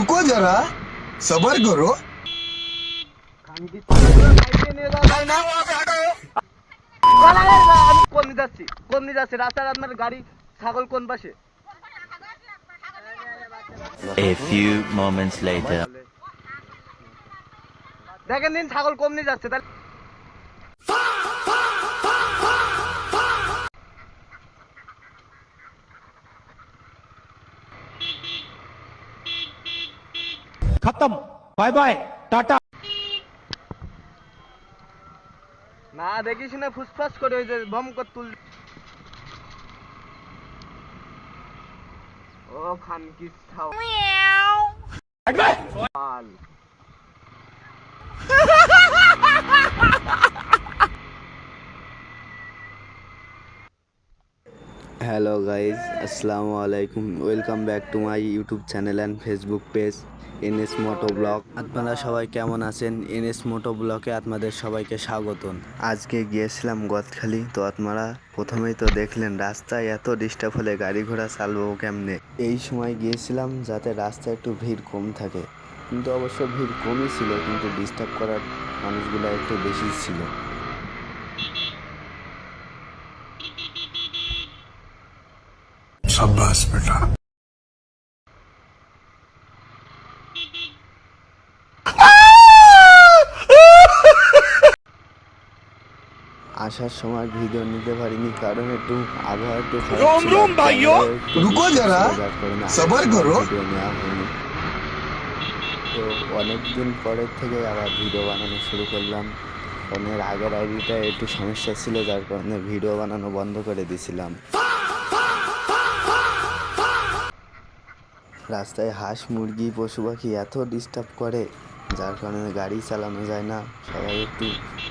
रुको जरा सबर करो। খানকি ছাগলগুলো সাইডে নিয়ে যাওয়া যায় না? আমি কোন দিকে যাচ্ছি, কোন দিকে যাচ্ছি? রাস্তায় আপনার গাড়ি, ছাগল কোন পাশে? A few moments later. দেখেন দিন ছাগল কোন দিকে যাচ্ছে তাহলে। खत्म। Bye bye tata. না দেখিস না, ফুসফাস করে ওই যে ভম করে তুল। ও খানকি ছাগল। হ্যালো গাইজ, আসসালামু আলাইকুম। Welcome back to my YouTube channel and Facebook page NS Moto Blog. আপনারা সবাই কেমন আছেন? এনএস মোটো ব্লগে আপনাদের সবাইকে স্বাগতম। আজকে গিয়েছিলাম গদখালি। তো আপনারা প্রথমেই তো দেখলেন রাস্তায় এত ডিস্টার্ব হলে গাড়ি ঘোড়া চালবো কেমনে। এই সময় গিয়েছিলাম যাতে রাস্তায় একটু ভিড় কম থাকে, কিন্তু অবশ্য ভিড় কমই ছিল, কিন্তু ডিস্টার্ব করার মানুষগুলো একটু বেশি ছিল। शाबाश बेटा। আসার সময় ভিডিও নিতে পারিনি, কারণ একটু আবহাওয়া একটু रोम रोम भाइयों। रुको जरा सबर करो। ভিডিও নেওয়া হয়নি। তো অনেক দিন পরের থেকে আবার ভিডিও বানানো শুরু করলাম। ফোনের আগের আইডিটা একটু সমস্যা ছিল, যার কারণে ভিডিও বানানো বন্ধ করে দিয়েছিলাম। রাস্তায় হাঁস মুরগি পশু পাখি এত ডিস্টার্ব করে, যার কারণে গাড়ি চালানো যায় না। সবাই একটু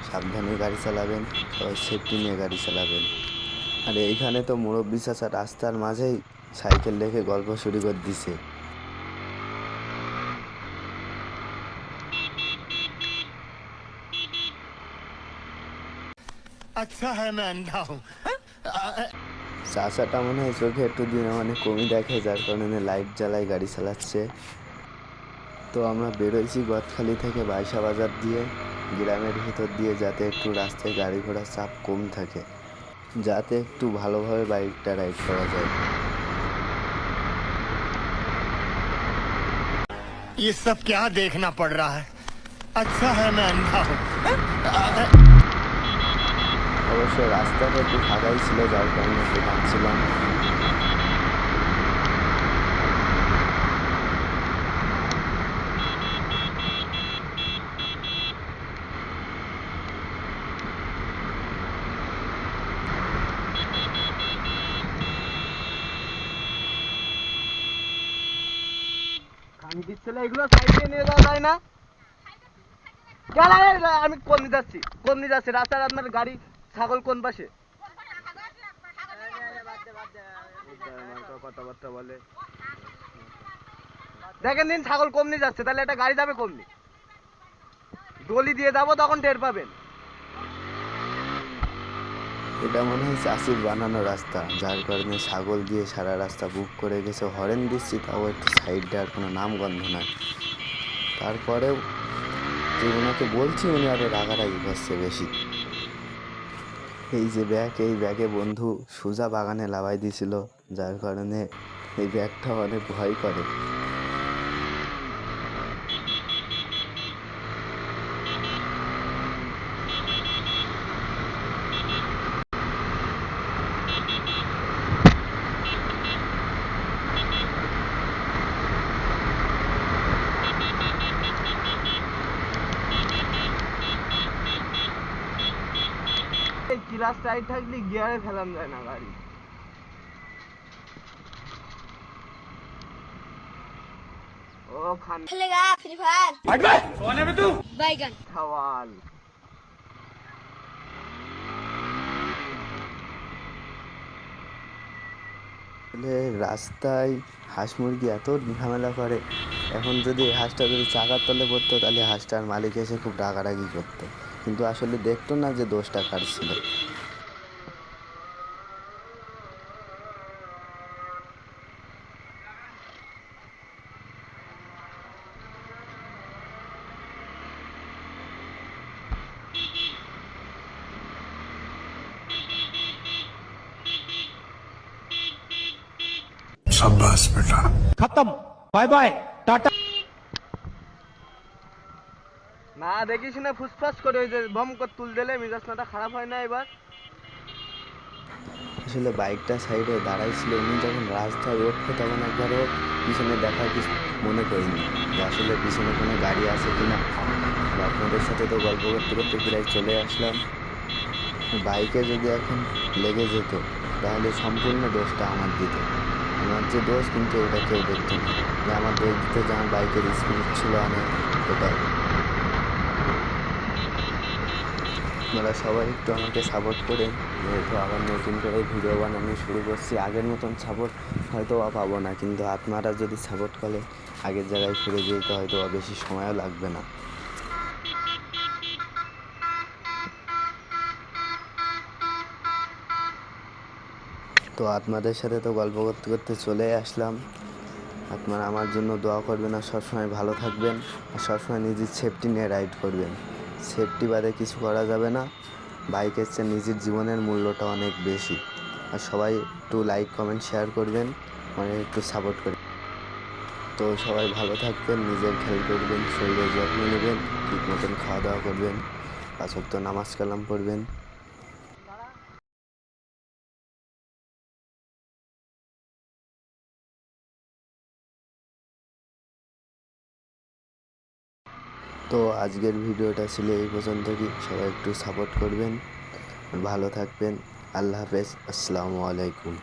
সাবধানে গাড়ি চালাবেন, সবাই সেফটি নিয়ে গাড়ি চালাবেন। আর এইখানে তো মুরব্বি চাচা রাস্তার মাঝেই সাইকেল রেখে গল্প শুরু করে দিছে। अच्छा है मैं अंधा हूँ। চাচাটা মনে হয় চোখে একটু দিনে মানে কমই দেখে, যার কারণে লাইট জ্বালাই গাড়ি চালাচ্ছে। তো আমরা বেরোইছি গদখালি থেকে বাইশা বাজার দিয়ে, গ্রামের ভিতর দিয়ে, যাতে একটু রাস্তায় গাড়ি ঘোড়ার চাপ কম থাকে, যাতে একটু ভালোভাবে বাইকটা রাইড করা যায়। ये सब क्या देखना पड़ रहा है। अच्छा है मैं अंधा हूँ। অবশ্য রাস্তাটা একটু ফাঁকাই ছিল, যার কারণে একটু টানছিলাম। খানকির ছেলে, এগুলো সাইডে নিয়ে যাওয়া যায় না? আমি কোন দিকে যাচ্ছি, কোন দিকে যাচ্ছি? রাস্তায় আপনার গাড়ি, ছাগল কোন পাশে? কথাবার্তা বলে। দেখেন দিন ছাগল কোন দিকে যাচ্ছে তাহলে একটা গাড়ি যাবে কোন দিকে? গলি দিয়ে যাবো, তখন টের পাবেন। এটা মনে হয় চাষির বানানো রাস্তা, যার কারণে ছাগল দিয়ে সারা রাস্তা বুক করে গেছে। হরেন দিচ্ছি, তাও একটু সাইড দেওয়ার কোনো নাম গন্ধ নাই। তারপরেও যে ওনাকে বলছি, উনি আরও রাগারাগি করছে বেশি। এই যে ব্যাগ, এই ব্যাগে বন্ধু সোজা বাগানে লাগাই দিয়েছিল, যার কারণে এই ব্যাগটা অনেক ভয় করে। এই ক্লাস টাইট থাকলে গিয়ারে ফেলান যায় না গাড়ি। ও খান खेलेगा फ्री फायर कौन है बे तू? बैगन খাওয়াল। আসলে রাস্তায় হাঁস মুরগি এত ঝামেলা করে। এখন যদি হাঁসটা যদি চাকার তলে পড়তো, তাহলে হাঁসটার মালিক এসে খুব রাগারাগি করতো, কিন্তু আসলে দেখতো না যে দোষটা কার ছিল। शाबाश बेटा। खत्म, बाय बाय, टाटा। না দেখিস না ফুসফাস করে ওই যে বম করে তুল দিলে মিজাজটা খারাপ হয় না এবার? আসলে বাইকটা সাইডে দাঁড়াইছিল, উনি যখন রাস্তায় উঠছে তখন একবারও পিছনে দেখার কিছু মনে করিনি যে আসলে পিছনে কোনো গাড়ি আছে কি না। আপনাদের সাথে তো গল্প করতে করতে প্রায় চলে আসলাম। বাইকে যদি এখন লেগে যেত তাহলে সম্পূর্ণ দোষটা আমার দিত। আমার যে দোষ, কিন্তু এটা কেউ দেখতো না যে আমার দোষ দিত যে আমার বাইকের স্পিড ছিল অনেক, এটাই। আপনারা সবাই একটু আমাকে সাপোর্ট করেন, যেহেতু আবার নতুন করে ভিডিও বানানো শুরু করছি। আগের মতন সাপোর্ট হয়তো পাবো না, কিন্তু আপনারা যদি সাপোর্ট করে আগের জায়গায় ফিরে যেতে হয়তো বেশি সময়ও লাগবে না। তো আপনাদের সাথে তো গল্প করতে করতে চলে আসলাম। আপনারা আমার জন্য দোয়া করবেন আর সবসময় ভালো থাকবেন, আর সবসময় নিজের সেফটি নিয়ে রাইড করবেন। সেফটি বাদে কিছু করা যাবে না। বাইকের চেয়ে নিজের জীবনের মূল্যটা অনেক বেশি। আর সবাই একটু লাইক কমেন্ট শেয়ার করবেন, মানে একটু সাপোর্ট করবেন। তো সবাই ভালো থাকবেন, নিজের খেয়াল করবেন, শরীরের যত্ন নেবেন, ঠিক মতন খাওয়া দাওয়া করবেন, 5 ওয়াক্ত নামাজ কালাম পড়বেন। তো আজকের ভিডিওটা ছিল এই পর্যন্তই। সবাই একটু সাপোর্ট করবেন, ভালো থাকবেন। আল্লাহ হাফেজ, আসসালামু আলাইকুম।